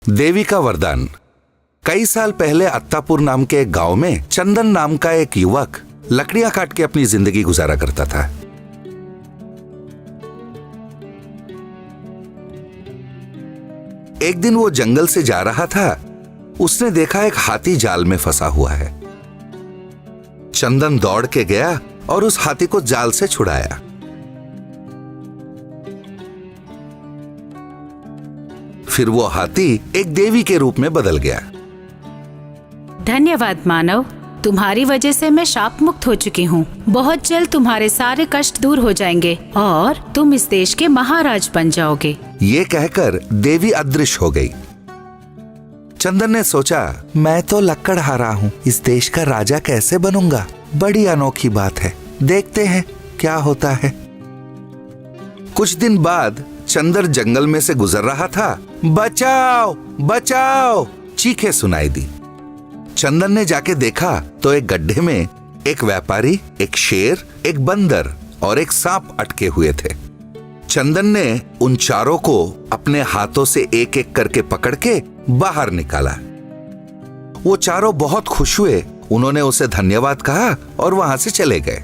देवी का वरदान। कई साल पहले अत्तापुर नाम के एक गांव में चंदन नाम का एक युवक लकड़ियां काट के अपनी जिंदगी गुजारा करता था। एक दिन वो जंगल से जा रहा था। उसने देखा एक हाथी जाल में फंसा हुआ है। चंदन दौड़ के गया और उस हाथी को जाल से छुड़ाया। फिर वो हाथी एक देवी के रूप में बदल गया। धन्यवाद मानव, तुम्हारी वजह से मैं शाप मुक्त हो चुकी हूँ। बहुत जल्द तुम्हारे सारे कष्ट दूर हो जाएंगे और तुम इस देश के महाराज बन जाओगे। ये कहकर देवी अदृश्य हो गई। चंदन ने सोचा, मैं तो लकड़हारा हूँ, इस देश का राजा कैसे बनूंगा? बड़ी अनोखी बात है, देखते हैं क्या होता है। कुछ दिन बाद चंदन जंगल में से गुजर रहा था। बचाओ बचाओ चीखें सुनाई दी। चंदन ने जाके देखा तो एक गड्ढे में एक व्यापारी, एक शेर, एक बंदर और एक सांप अटके हुए थे। चंदन ने उन चारों को अपने हाथों से एक एक करके पकड़ के बाहर निकाला। वो चारों बहुत खुश हुए। उन्होंने उसे धन्यवाद कहा और वहां से चले गए।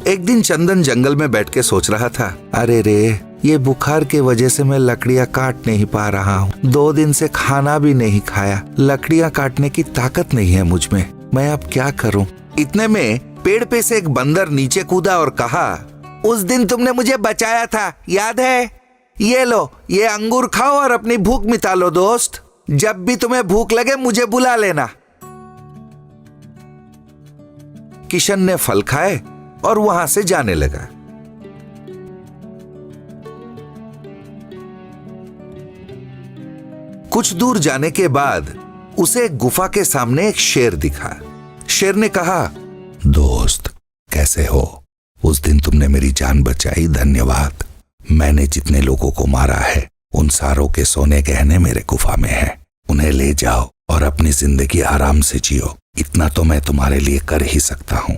एक दिन चंदन जंगल में बैठ के सोच रहा था, अरे रे, ये बुखार के वजह से मैं लकड़ियां काट नहीं पा रहा हूँ। 2 दिन से खाना भी नहीं खाया। लकड़ियां काटने की ताकत नहीं है मुझ में। मैं अब क्या करूँ? इतने में पेड़ पे से एक बंदर नीचे कूदा और कहा, उस दिन तुमने मुझे बचाया था, याद है? ये लो, ये अंगूर खाओ और अपनी भूख मिटा लो दोस्त। जब भी तुम्हें भूख लगे मुझे बुला लेना। किशन ने फल खाए और वहां से जाने लगा। कुछ दूर जाने के बाद उसे एक गुफा के सामने एक शेर दिखा। शेर ने कहा, दोस्त कैसे हो? उस दिन तुमने मेरी जान बचाई, धन्यवाद। मैंने जितने लोगों को मारा है उन सारों के सोने गहने मेरे गुफा में हैं। उन्हें ले जाओ और अपनी जिंदगी आराम से जियो। इतना तो मैं तुम्हारे लिए कर ही सकता हूँ।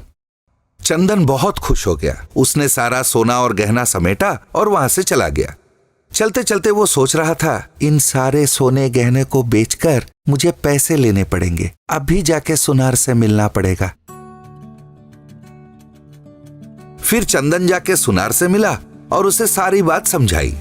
चंदन बहुत खुश हो गया। उसने सारा सोना और गहना समेटा और वहां से चला गया। चलते चलते वो सोच रहा था, इन सारे सोने गहने को बेचकर मुझे पैसे लेने पड़ेंगे। अभी जाके सुनार से मिलना पड़ेगा। फिर चंदन जाके सुनार से मिला और उसे सारी बात समझाई।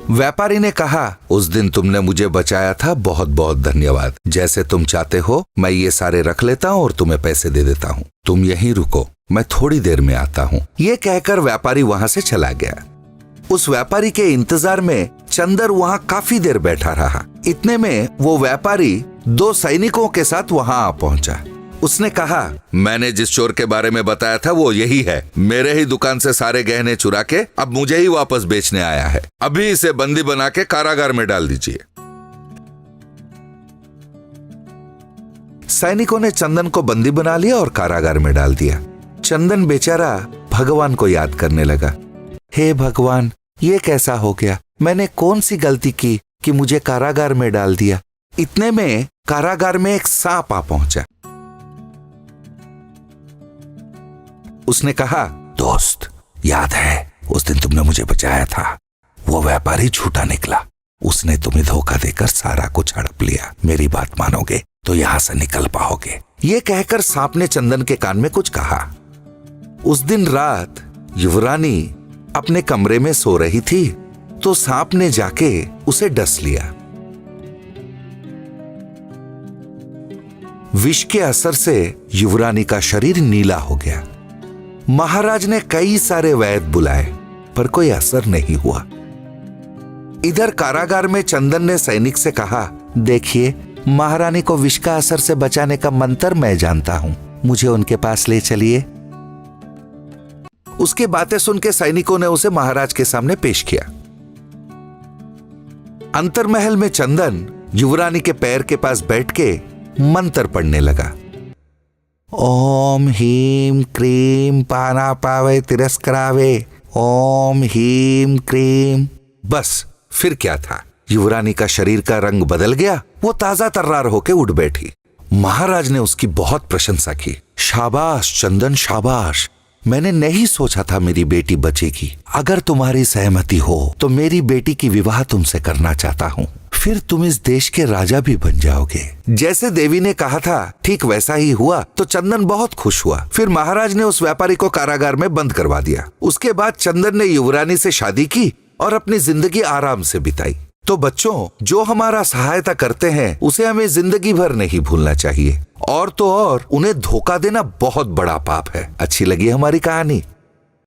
व्यापारी ने कहा, उस दिन तुमने मुझे बचाया था, बहुत बहुत धन्यवाद। जैसे तुम चाहते हो मैं ये सारे रख लेता हूँ और तुम्हें पैसे दे देता हूँ। तुम यहीं रुको, मैं थोड़ी देर में आता हूँ। ये कहकर व्यापारी वहां से चला गया। उस व्यापारी के इंतजार में चंदन वहां काफी देर बैठा रहा। इतने में वो व्यापारी 2 सैनिकों के साथ वहां आ पहुंचा। उसने कहा, मैंने जिस चोर के बारे में बताया था वो यही है। मेरे ही दुकान से सारे गहने चुरा के अब मुझे ही वापस बेचने आया है। अभी इसे बंदी बना के कारागार में डाल दीजिए। सैनिकों ने चंदन को बंदी बना लिया और कारागार में डाल दिया। चंदन बेचारा भगवान को याद करने लगा, हे भगवान, ये कैसा हो गया? मैंने कौन सी गलती की कि मुझे कारागार में डाल दिया? इतने में कारागार में एक सांप आ पहुंचा। उसने कहा, दोस्त याद है उस दिन तुमने मुझे बचाया था? वो व्यापारी झूठा निकला। उसने तुम्हें धोखा देकर सारा कुछ हड़प लिया। मेरी बात मानोगे तो यहां से निकल पाओगे। ये कहकर सांप ने चंदन के कान में कुछ कहा। उस दिन रात युवरानी अपने कमरे में सो रही थी तो सांप ने जाके उसे डस लिया। विष के असर से युवरानी का शरीर नीला हो गया। महाराज ने कई सारे वैद्य बुलाए पर कोई असर नहीं हुआ। इधर कारागार में चंदन ने सैनिक से कहा, देखिए, महारानी को विष का असर से बचाने का मंत्र मैं जानता हूं, मुझे उनके पास ले चलिए। उसकी बातें सुन के सैनिकों ने उसे महाराज के सामने पेश किया। अंतरमहल में चंदन युवरानी के पैर के पास बैठ के मंत्र पढ़ने लगा। ओम हीम क्रीम पाना पावे तिरस्करावे, ओम हीम क्रीम। बस फिर क्या था, युवरानी का शरीर का रंग बदल गया। वो ताजा तर्रार होके उठ बैठी। महाराज ने उसकी बहुत प्रशंसा की। शाबाश चंदन, शाबाश। मैंने नहीं सोचा था मेरी बेटी बचेगी। अगर तुम्हारी सहमति हो तो मेरी बेटी की विवाह तुमसे करना चाहता हूँ। फिर तुम इस देश के राजा भी बन जाओगे। जैसे देवी ने कहा था ठीक वैसा ही हुआ। तो चंदन बहुत खुश हुआ। फिर महाराज ने उस व्यापारी को कारागार में बंद करवा दिया। उसके बाद चंदन ने युवरानी से शादी की और अपनी जिंदगी आराम से बिताई। तो बच्चों, जो हमारा सहायता करते हैं उसे हमें जिंदगी भर नहीं भूलना चाहिए। और तो और उन्हें धोखा देना बहुत बड़ा पाप है। अच्छी लगी हमारी कहानी?